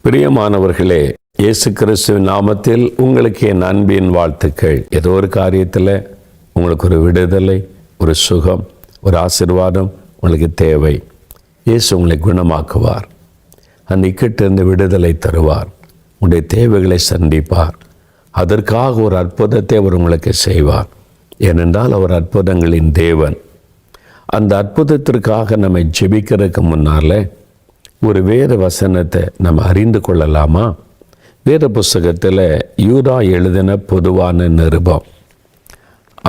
பிரியமானவர்களே, இயேசு கிறிஸ்துவின் நாமத்தில் உங்களுக்கு என் அன்பின் வாழ்த்துக்கள். ஏதோ ஒரு காரியத்தில் உங்களுக்கு ஒரு விடுதலை, ஒரு சுகம், ஒரு ஆசீர்வாதம் உங்களுக்கு தேவை. இயேசு உங்களை குணமாக்குவார். அந்த இக்கட்டிலிருந்து விடுதலை தருவார். உங்களுடைய தேவைகளை சந்திப்பார். அதற்காக ஒரு அற்புதத்தை அவர் உங்களுக்கு செய்வார். ஏனென்றால் அவர் அற்புதங்களின் தேவன். அந்த அற்புதத்திற்காக நம்மை ஜெபிக்கிறதுக்கு முன்னால் ஒரு வேத வசனத்தை நம்ம அறிந்து கொள்ளலாமா? வேத புஸ்தகத்தில் யூதா எழுதின பொதுவான நிருபம்.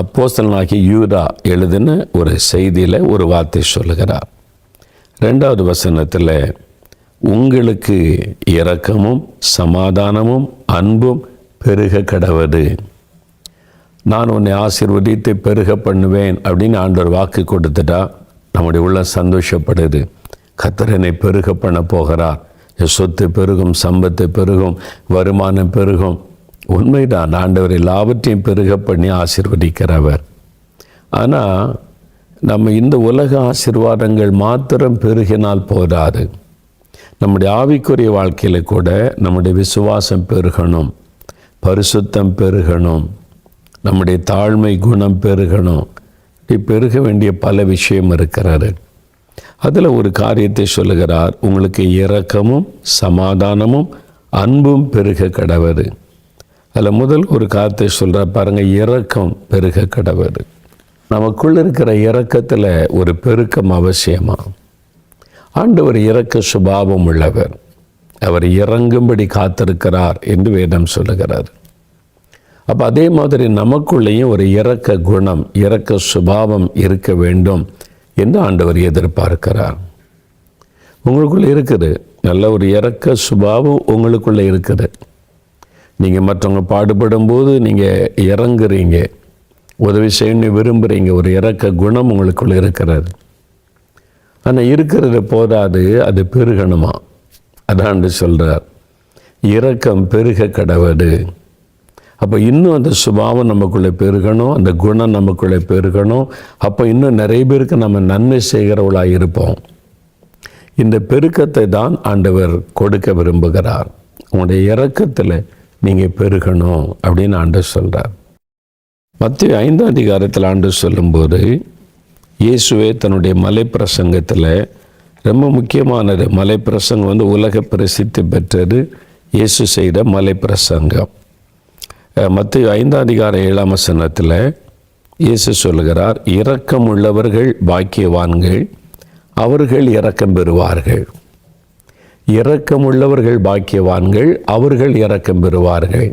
அப்போஸ்தலனாகிய யூதா எழுதின ஒரு செய்தியில் ஒரு வார்த்தை சொல்லுகிறார். 2வது வசனத்தில், உங்களுக்கு இரக்கமும் சமாதானமும் அன்பும் பெருக கடவது. நான் உன்னை ஆசீர்வதித்து பெருக பண்ணுவேன் அப்படின்னு ஆண்டவர் வாக்கு கொடுத்துட்டா நம்முடைய உள்ள சந்தோஷப்படுது. கர்த்தர் என்னை பெருக பண்ண போகிறார். சொத்து பெருகும், சம்பத்து பெருகும், வருமானம் பெருகும். உண்மைதான், ஆண்டவர் எல்லாவற்றையும் பெருக பண்ணி ஆசீர்வதிக்கிறவர். ஆனால் நம்ம இந்த உலக ஆசீர்வாதங்கள் மாத்திரம் பெருகினால் போதாது. நம்முடைய ஆவிக்குரிய வாழ்க்கையில் கூட நம்முடைய விசுவாசம் பெருகணும், பரிசுத்தம் பெருகணும், நம்முடைய தாழ்மை குணம் பெருகணும். இப்படி பெருக வேண்டிய பல விஷயம் இருக்கிறாரு. அதில் ஒரு காரியத்தை சொல்லுகிறார், உங்களுக்கு இரக்கமும் சமாதானமும் அன்பும் பெருக கடவது. அதில் முதல் ஒரு காரியத்தை சொல்கிறார் பாருங்கள், இரக்கம் பெருக கடவது. நமக்குள்ள இருக்கிற இரக்கத்தில் ஒரு பெருக்கம் அவசியமா? ஆண்டவர் இரக்க சுபாவம் உள்ளவர். அவர் இறங்கும்படி காத்திருக்கிறார் என்று வேதம் சொல்லுகிறார். அப்போ அதே மாதிரி நமக்குள்ளேயும் ஒரு இரக்க குணம், இரக்க சுபாவம் இருக்க வேண்டும் என்று ஆண்டவர் எதிர்பார்க்கிறார். உங்களுக்குள்ளே இருக்குது, நல்ல ஒரு இரக்க சுபாவம் உங்களுக்குள்ளே இருக்குது. நீங்கள் மற்றவங்க பாடுபடும் போது நீங்கள் இறங்குறீங்க, உதவி செய்யணும்னு விரும்புகிறீங்க. ஒரு இரக்க குணம் உங்களுக்குள்ளே இருக்கிறது. ஆனால் இருக்கிறது போதாது, அது பெருகணுமா? அதாண்டு சொல்கிறார், இரக்கம் பெருக கடவது. அப்போ இன்னும் அந்த சுபாவம் நமக்குள்ளே பெருகணும், அந்த குணம் நமக்குள்ளே பெருகணும். அப்போ இன்னும் நிறைய பேருக்கு நம்ம நன்மை செய்கிறவளாக இருப்போம். இந்த பெருக்கத்தை தான் ஆண்டவர் கொடுக்க விரும்புகிறார். உங்களுடைய இரக்கத்தில் நீங்கள் பெருகணும் அப்படின்னு ஆண்டவர் சொல்கிறார். மத்திய 5ஆம் அதிகாரத்தில் ஆண்டவர் சொல்லும்போது, இயேசுவே தன்னுடைய மலைப்பிரசங்கத்தில் ரொம்ப முக்கியமானது. மலைப்பிரசங்கம் உலக பிரசித்தி பெற்றது. இயேசு செய்த மலைப்பிரசங்கம். மத்திய 5ஆம் அதிகாரம் 7ஆம் வசனத்தில் இயேசு சொல்லுகிறார், இரக்கம் உள்ளவர்கள் பாக்கியவான்கள், அவர்கள் இரக்கம் பெறுவார்கள். இரக்கம் உள்ளவர்கள் பாக்கியவான்கள், அவர்கள் இரக்கம் பெறுவார்கள்.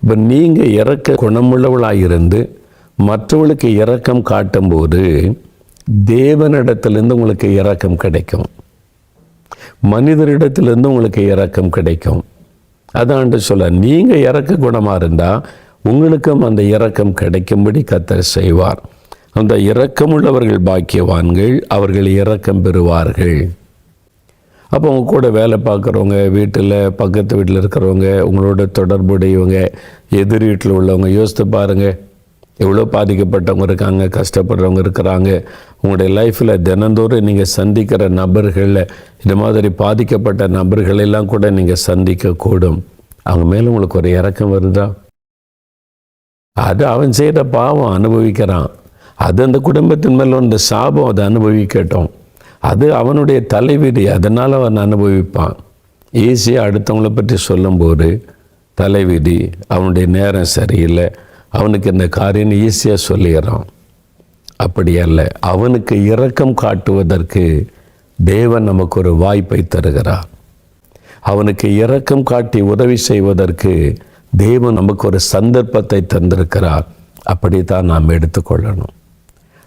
இப்போ நீங்கள் இரக்க குணமுள்ளவளாக இருந்து மற்றவர்களுக்கு இரக்கம் காட்டும்போது தேவனிடத்திலிருந்து உங்களுக்கு இரக்கம் கிடைக்கும், மனிதரிடத்திலிருந்து உங்களுக்கு இரக்கம் கிடைக்கும். அதாண்டு சொல்ல, நீங்கள் இரக்க குணமாக இருந்தால் உங்களுக்கும் அந்த இரக்கம் கிடைக்கும்படி கர்த்தர் செய்வார். அந்த இரக்கமுள்ளவர்கள் பாக்கியவான்கள், அவர்கள் இரக்கம் பெறுவார்கள். அப்போ உங்க கூட வேலை பார்க்குறவங்க, வீட்டில் பக்கத்து வீட்டில் இருக்கிறவங்க, உங்களோட தொடர்புடையவங்க, எதிர் வீட்டில் உள்ளவங்க, யோசித்து பாருங்கள், எவ்வளோ பாதிக்கப்பட்டவங்க இருக்காங்க, கஷ்டப்படுறவங்க இருக்கிறாங்க. உங்களுடைய லைஃப்பில் தினந்தோறும் நீங்கள் சந்திக்கிற நபர்களில் இந்த மாதிரி பாதிக்கப்பட்ட நபர்களெல்லாம் கூட நீங்கள் சந்திக்கக்கூடும். அவங்க மேலே உங்களுக்கு ஒரு இரக்கம் வருதா? அது அவன் செய்கிற பாவம் அனுபவிக்கிறான், அது அந்த குடும்பத்தின் மேலே அந்த சாபம் அதை அனுபவிக்கட்டும். அது அவனுடைய தலைவிதி, அதனால் அவன் அனுபவிப்பான். ஈஸியாக அடுத்தவங்களை பற்றி சொல்லும்போது தலைவிதி, அவனுடைய நேரம் சரியில்லை, அவனுக்கு இந்த காரியம் ஈஸியாக சொல்லிடுறான். அப்படி அல்ல, அவனுக்கு இரக்கம் காட்டுவதற்கு தேவன் நமக்கு ஒரு வாய்ப்பை தருகிறார். அவனுக்கு இரக்கம் காட்டி உதவி செய்வதற்கு தேவன் நமக்கு ஒரு சந்தர்ப்பத்தை தந்திருக்கிறார். அப்படி தான் நாம் எடுத்துக்கொள்ளணும்.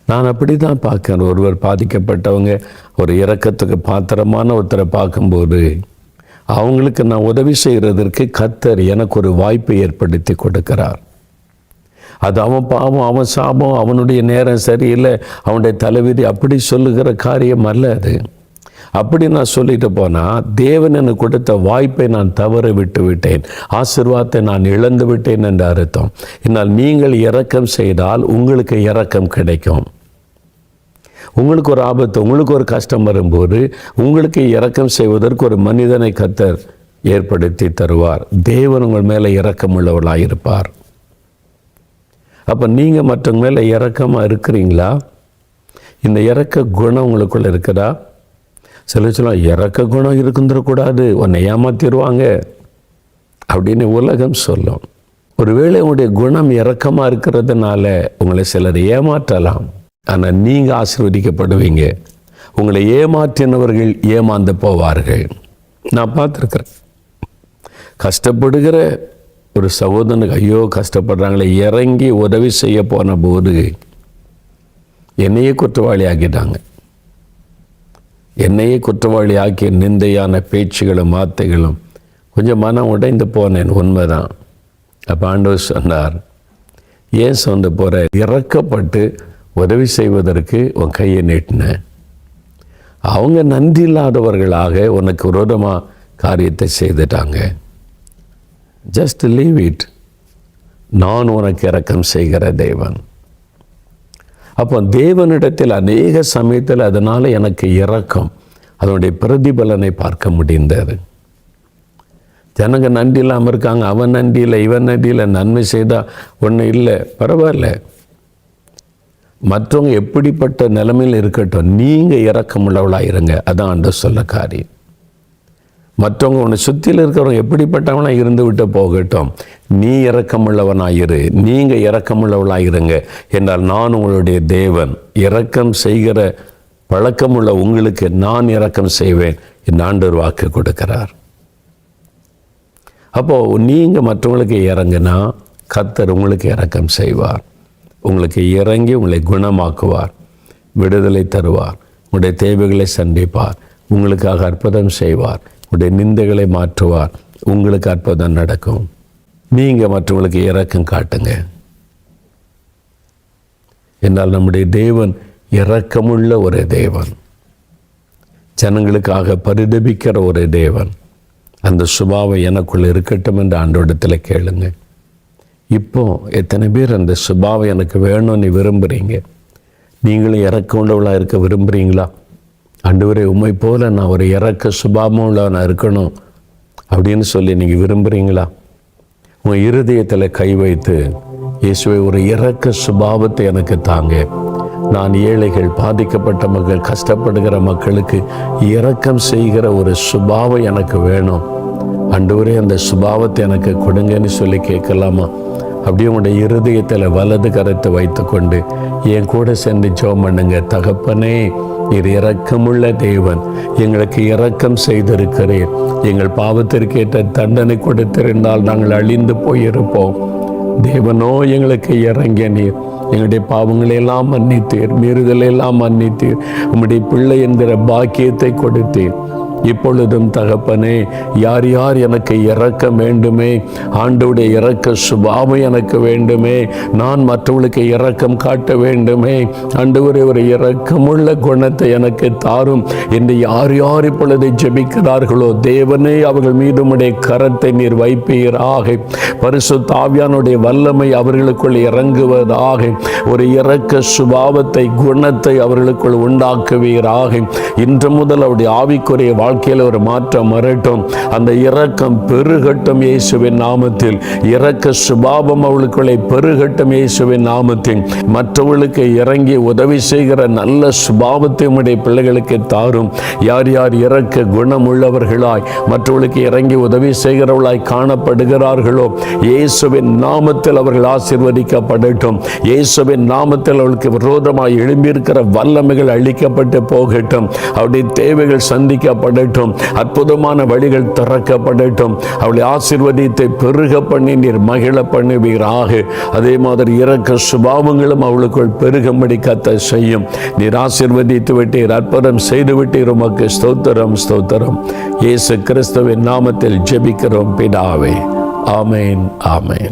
நான் அப்படி தான் பார்க்கிறேன். ஒருவர் பாதிக்கப்பட்டவங்க, ஒரு இரக்கத்துக்கு பாத்திரமான ஒருத்தரை பார்க்கும்போது அவங்களுக்கு நான் உதவி செய்கிறதற்கு கர்த்தர் எனக்கு ஒரு வாய்ப்பை ஏற்படுத்தி கொடுக்கிறார். அது அவன் பாவம், அவன் சாபம், அவனுடைய நேரம் சரியில்லை, அவனுடைய தலைவிதி அப்படி சொல்லுகிற காரியம் அல்ல அது. அப்படி நான் சொல்லிட்டு போனால் தேவன் எனக்கு கொடுத்த வாய்ப்பை நான் தவற விட்டு விட்டேன், ஆசீர்வாதத்தை நான் இழந்து விட்டேன் என்று அர்த்தம். என்னால் நீங்கள் இரக்கம் செய்தால் உங்களுக்கு இரக்கம் கிடைக்கும். உங்களுக்கு ஒரு ஆபத்து, உங்களுக்கு ஒரு கஷ்டம் வரும்போது உங்களுக்கு இரக்கம் செய்வதற்கு ஒரு மனிதனை கர்த்தர் ஏற்படுத்தி தருவார். தேவன் உங்கள் மேலே இரக்கமுள்ளவர்களாக இருப்பார். அப்போ நீங்கள் மற்றவங்க மேலே இரக்கமாக இருக்கிறீங்களா? இந்த இரக்க குணம் உங்களுக்குள்ள இருக்குதா? சொல்லலாம், இரக்க குணம் இருக்குந்துடக்கூடாது, உன்னை ஏமாத்திடுவாங்க அப்படின்னு உலகம் சொல்லும். ஒருவேளை உங்களுடைய குணம் இரக்கமாக இருக்கிறதுனால உங்களை சிலர் ஏமாற்றலாம். ஆனால் நீங்கள் ஆசீர்வதிக்கப்படுவீங்க. உங்களை ஏமாற்றினவர்கள் ஏமாந்து போவார்கள். நான் பார்த்துருக்கிறேன். கஷ்டப்படுகிற ஒரு சகோதரனுக்கு ஐயோ கஷ்டப்படுறாங்களே இறங்கி உதவி செய்ய போன போது என்னையே குற்றவாளி ஆக்கிட்டாங்க. என்னையே குற்றவாளி ஆக்கிய நிந்தையான பேச்சுகளும் வார்த்தைகளும் கொஞ்சம் மனம் உடைந்து போனேன். உண்மைதான். அப்போ ஆண்டவர் சொன்னார், ஏன் சொந்த போகிற? இறக்கப்பட்டு உதவி செய்வதற்கு உன் கையை நீட்டினேன். அவங்க நன்றி இல்லாதவர்களாக உனக்கு விரோதமாக காரியத்தை செய்துட்டாங்க. Just leave it. நான் உனக்கு இரக்கம் செய்கிற தேவன். அப்போ தேவனிடத்தில் அநேக சமயத்தில் அதனால் எனக்கு இரக்கம், அதனுடைய பிரதிபலனை பார்க்க முடிந்தது. ஜனங்க நன்றி இல்லாமல் இருக்காங்க. அவன் நன்றி இல்லை, இவன் நன்றி இல்லை, நன்மை செய்தால் ஒன்றும் இல்லை, பரவாயில்ல. மற்றவங்க எப்படிப்பட்ட நிலைமையில் இருக்கட்டும், நீங்கள் இரக்கமுள்ளவளாக இருங்க. அதான் ஆண்டவர் சொல்ல காரியம். மற்றவங்க உன்னை சுற்றியில் இருக்கிறவங்க எப்படிப்பட்டவனா இருந்து விட்டு போகட்டும், நீ இரக்கமுள்ளவனாயிரு, நீங்கள் இரக்கமுள்ளவளாயிருங்க என்றால் நான் உங்களுடைய தேவன். இரக்கம் செய்கிற பழக்கமுள்ள உங்களுக்கு நான் இரக்கம் செய்வேன் என்று ஆண்டவர் வாக்கு கொடுக்கிறார். அப்போது நீங்கள் மற்றவங்களுக்கு இறங்குனா கர்த்தர் உங்களுக்கு இரக்கம் செய்வார். உங்களுக்கு இறங்கி உங்களை குணமாக்குவார், விடுதலை தருவார், உங்களுடைய தேவைகளை சந்திப்பார், உங்களுக்காக அற்புதம் செய்வார், உங்களுடைய நிந்தைகளை மாற்றுவார், உங்களுக்கு அற்புதம் நடக்கும். நீங்கள் மற்றவங்களுக்கு இரக்கம் காட்டுங்க. என்னால் நம்முடைய தேவன் இரக்கமுள்ள ஒரு தேவன், ஜனங்களுக்காக பரிதபிக்கிற ஒரு தேவன். அந்த சுபாவம் எனக்குள்ள இருக்கட்டும் என்று ஆண்டவரிடத்தில் கேளுங்க. இப்போ எத்தனை பேர் அந்த சுபாவம் எனக்கு வேணும்னு விரும்புகிறீங்க? நீங்களும் இறக்க உள்ளவளாக இருக்க விரும்புகிறீங்களா? ஆண்டவரே, உம்மை போல நான் ஒரு இறக்க சுபாவம் உள்ளவனாக இருக்கணும் அப்படின்னு சொல்லி நீங்கள் விரும்புகிறீங்களா? உங்கள் இருதயத்தில் கை வைத்து, இயேசுவை ஒரு இறக்க சுபாவத்தை எனக்கு தாங்க. நான் ஏழைகள், பாதிக்கப்பட்ட மக்கள், கஷ்டப்படுகிற மக்களுக்கு இரக்கம் செய்கிற ஒரு சுபாவம் எனக்கு வேணும். ஆண்டவரே, அந்த சுபாவத்தை எனக்கு கொடுங்கன்னு சொல்லி கேட்கலாமா? அப்படியே உங்களுடைய இருதயத்தில் வலது கரத்தை வைத்து கொண்டு என் கூட சேர்ந்து ஜெபம் பண்ணுங்க. தகப்பனே, நீர் இரக்கமுள்ள தேவன், எங்களுக்கு இரக்கம் செய்திருக்கிறேன். எங்கள் பாவத்திற்கேற்ற தண்டனை கொடுத்திருந்தால் நாங்கள் அழிந்து போயிருப்போம். தேவனோ எங்களுக்கு இறங்கிய நீர், எங்களுடைய பாவங்களை எல்லாம் மன்னித்தீர், மீறுதலை எல்லாம் மன்னித்தீர், உம்முடைய பிள்ளை என்கிற பாக்கியத்தை கொடுத்தீர். இப்பொழுதும் தகப்பனே, யார் யார் எனக்கு இறக்க வேண்டுமே, ஆண்டவருடைய இரக்க சுபாவம் எனக்கு வேண்டுமே, நான் மற்றவர்களுக்கு இரக்கம் காட்ட வேண்டுமே, ஆண்டவரே ஒரு இரக்கமுள்ள குணத்தை எனக்கு தாரும் என்று யார் யார் இப்பொழுது ஜெபிக்கிறார்களோ தேவனே, அவர்கள் மீது உம்முடைய கரத்தை நீர் வைப்பீராக. பரிசுத்த ஆவியானுடைய வல்லமை அவர்களுக்குள் இறங்குவதாக. ஒரு இரக்க சுபாவத்தை, குணத்தை அவர்களுக்குள் உண்டாக்குவீராக. இன்று முதல் அவருடைய ஆவிக்குரிய வாழ்க்கையில் ஒரு மாற்றம் வரட்டும். அந்த இரக்கம் பெருகட்டும் இயேசுவின் நாமத்தில். இரக்க சுபாவம் அவளுக்குள்ளே பெருகட்டும் இயேசுவின் நாமத்தில். மற்றவர்களுக்கு இறங்கி உதவி செய்கிற நல்ல சுபாவத்தை உம்முடைய பிள்ளைகளுக்கு தாரும். யார் யார் இரக்க குணம் உள்ளவர்களாய் மற்றவர்களுக்கு இறங்கி உதவி செய்கிறவர்களாய் காணப்படுகிறார்களோ இயேசுவின் நாமத்தில் அவர்கள் ஆசீர்வதிக்கப்படட்டும். இயேசுவின் நாமத்தில் அவளுக்கு விரோதமாய் எழும்பியிருக்கிற வல்லமைகள் அழிக்கப்பட்டு போகட்டும். அவருடைய தேவைகள் சந்திக்கப்படட்டும். அற்புதமான வழிகள் திறக்கப்படட்டும். அவளை ஆசீர்வதித்தை பெருக பண்ணி நீர் மகிழ பண்ணுவீராக. அதே மாதிரி இரக்க சுபாவங்களும் அவளுக்குள் பெருகும்படி கர்த்தர் செய்யும். நீர் ஆசீர்வதித்து விட்டீர், அற்புதம் செய்து விட்டீர். உமக்கு ஸ்தோத்திரம், ஸ்தோத்திரம். இயேசு கிறிஸ்துவின் நாமத்தில் ஜெபிக்கிறோம் பிதாவே. ஆமேன், ஆமேன்.